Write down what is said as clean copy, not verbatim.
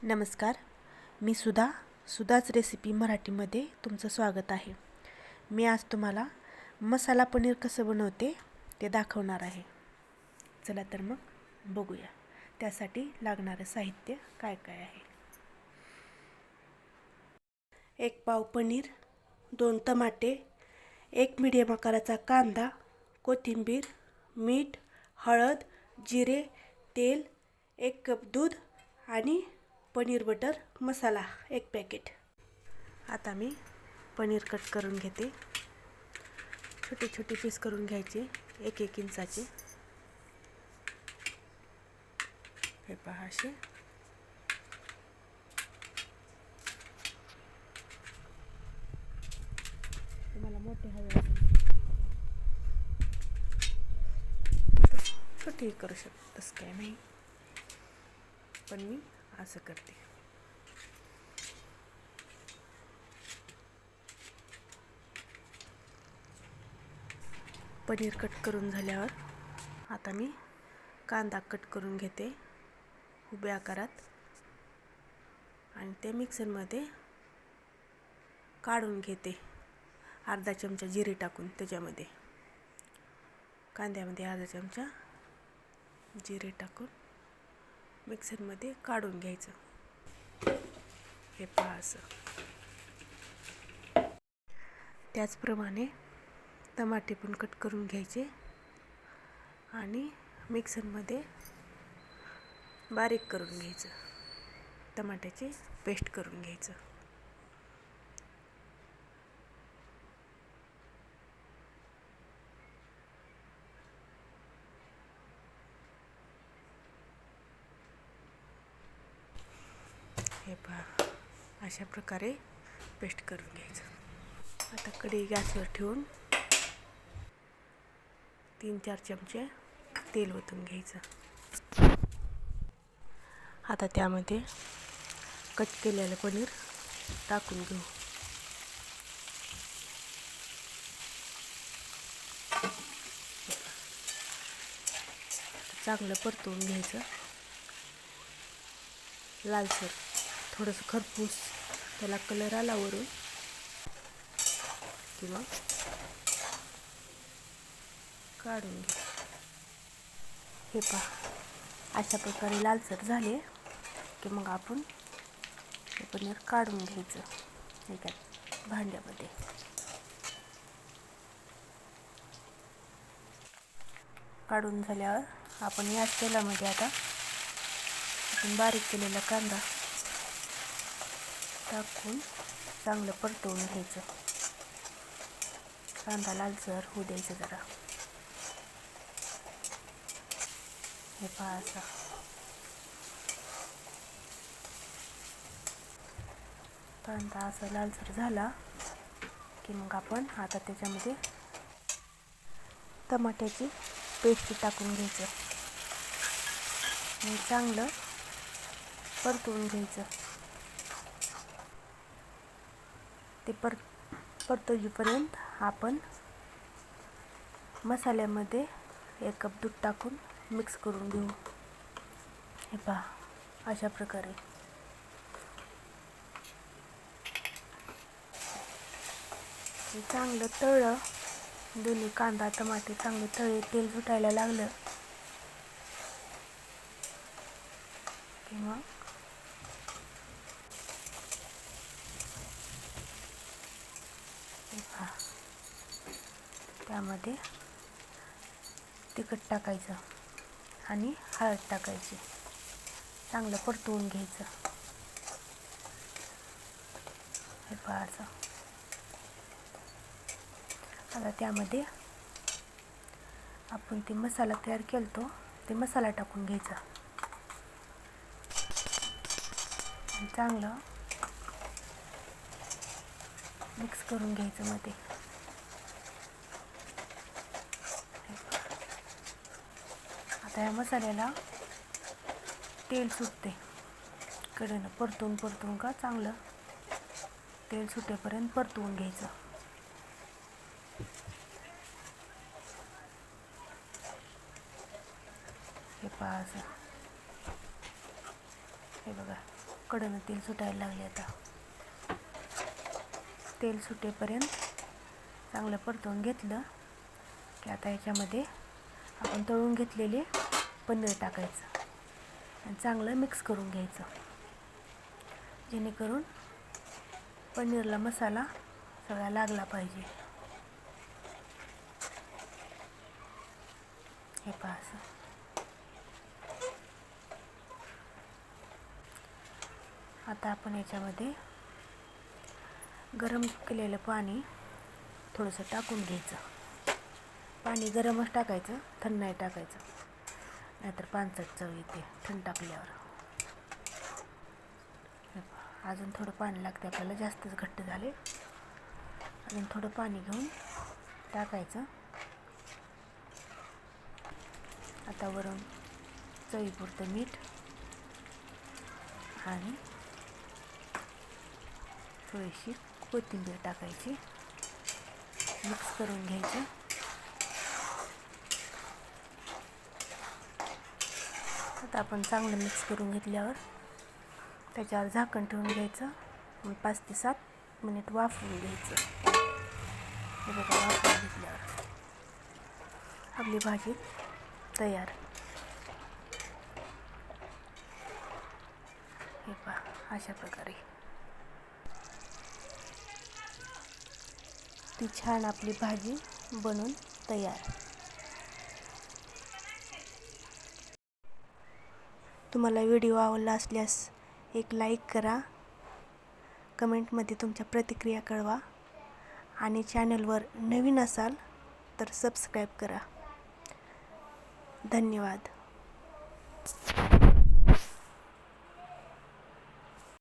नमस्कार. मी सुधाच रेसिपी मराठीमध्ये तुमचं स्वागत आहे. मी आज तुम्हाला मसाला पनीर कसं बनवते ते दाखवणार आहे. चला तर मग बघूया. त्यासाठी लागणारं साहित्य काय काय आहे. 1 पाव पनीर, 2 टमाटे, 1 मीडियम आकाराचा कांदा, कोथिंबीर, मीठ, हळद, जिरे, तेल, 1 कप दूध आणि पनीर बटर मसाला 1 पॅकेट. आता मी पनीर कट करून घेते. छोटे छोटे पीस करून घ्यायचे 1-1 इंचाचे. हे पहा असे. तुम्हाला मोठे हवे छोटे करू शकतो, तसं काय नाही, पण मी असं करते. पनीर कट करून झाल्यावर आता मी कांदा कट करून घेते उभ्या आकारात आणि ते मिक्सरमध्ये काढून घेते. अर्धा चमचा जिरे टाकून त्याच्यामध्ये, कांद्यामध्ये अर्धा चमचा जिरे टाकून मिक्सरमध्ये काढून घ्यायचं. हे पहा असं. त्याचप्रमाणे टमाटे पण कट करून घ्यायचे आणि मिक्सरमध्ये बारीक करून घ्यायचं. टमाट्याची पेस्ट करून घ्यायचं. हे पहा अशा प्रकारे पेस्ट करून घ्यायचं. आता कढई गॅसवर ठेवून 3-4 चमचे तेल ओतून घ्यायचं. आता त्यामध्ये कट केलेलं पनीर टाकून घेऊ. चांगलं परतवून घ्यायचं. लालसर थोडंसं खरपूस त्याला कलर आला वरून किंवा काढून घे. हे पहा अशा प्रकारे लालसर झाले की मग आपण हे पनीर काढून घ्यायचं एका भांड्यामध्ये. काढून झाल्यावर आपण याच तेलामध्ये आता आपण बारीक केलेला कांदा टाकून चांगलं परतवून घ्यायचं. कांदा लालसर होऊ द्यायचं जरा. हे पहा असं. कांदा असा लालसर झाला की मग आपण आता त्याच्यामध्ये टमाट्याची पेस्ट टाकून घ्यायचं आणि चांगलं परतवून घ्यायचं. ते परतवजीपर्यंत आपण मसाल्यामध्ये 1 कप दूध टाकून मिक्स करून घेऊ. हे पहा अशा प्रकारे. हे चांगलं तळलं, दोन्ही कांदा टमाटे चांगले तळे, तेल सुटायला लागलं किंवा त्यामध्ये तिखट टाकायचं आणि हळद टाकायची. चांगलं परतवून घ्यायचं. हे पहा असं. आता त्यामध्ये आपण ते मसाला तयार केलतो ते मसाला टाकून घ्यायचा. चांगलं मिक्स करून घ्यायचं मध्ये. आता या मसाल्याला तेल सुटते कडेनं परतून का चांगलं तेल सुटेपर्यंत परतवून घ्यायचं. हे पहा असं. हे बघा कडनं तेल सुटायला लागले. आता तेल सुटेपर्यंत चांगलं परतवून घेतलं की आता याच्यामध्ये आपण तळून घेतलेले पनीर टाकायचं आणि चांगलं मिक्स करून घ्यायचं, जेणेकरून पनीरला मसाला सगळा लागला पाहिजे. हे पहा असं. आता आपण याच्यामध्ये गरम केलेलं पाणी थोडंसं टाकून घ्यायचं. पाणी गरमच टाकायचं, थंड नाही टाकायचं, नाहीतर पानसट चव येते थंड टाकल्यावर. अजून थोडं पाणी लागते आपल्याला, जास्तच घट्ट झाले. अजून थोडं पाणी घेऊन टाकायचं. आता वरून चवीपुरतं मीठ आणि थोडीशी कोथिंबीर टाकायची, मिक्स करून घ्यायचं. आता आपण चांगलं मिक्स करून घेतल्यावर त्याच्यावर झाकण ठेवून घ्यायचं. 5 ते 7 मिनिट वाफवून घ्यायचं. हे बघा, वाफवून घेतल्यावर आपली भाजी तयार. हे पहा, अशा प्रकारे ती छान आपली भाजी बनून तयार. तुम्हाला व्हिडिओ आवडला असल्यास एक लाईक करा, कमेंटमध्ये तुमच्या प्रतिक्रिया कळवा आणि चॅनलवर नवीन असाल तर सबस्क्राईब करा. धन्यवाद.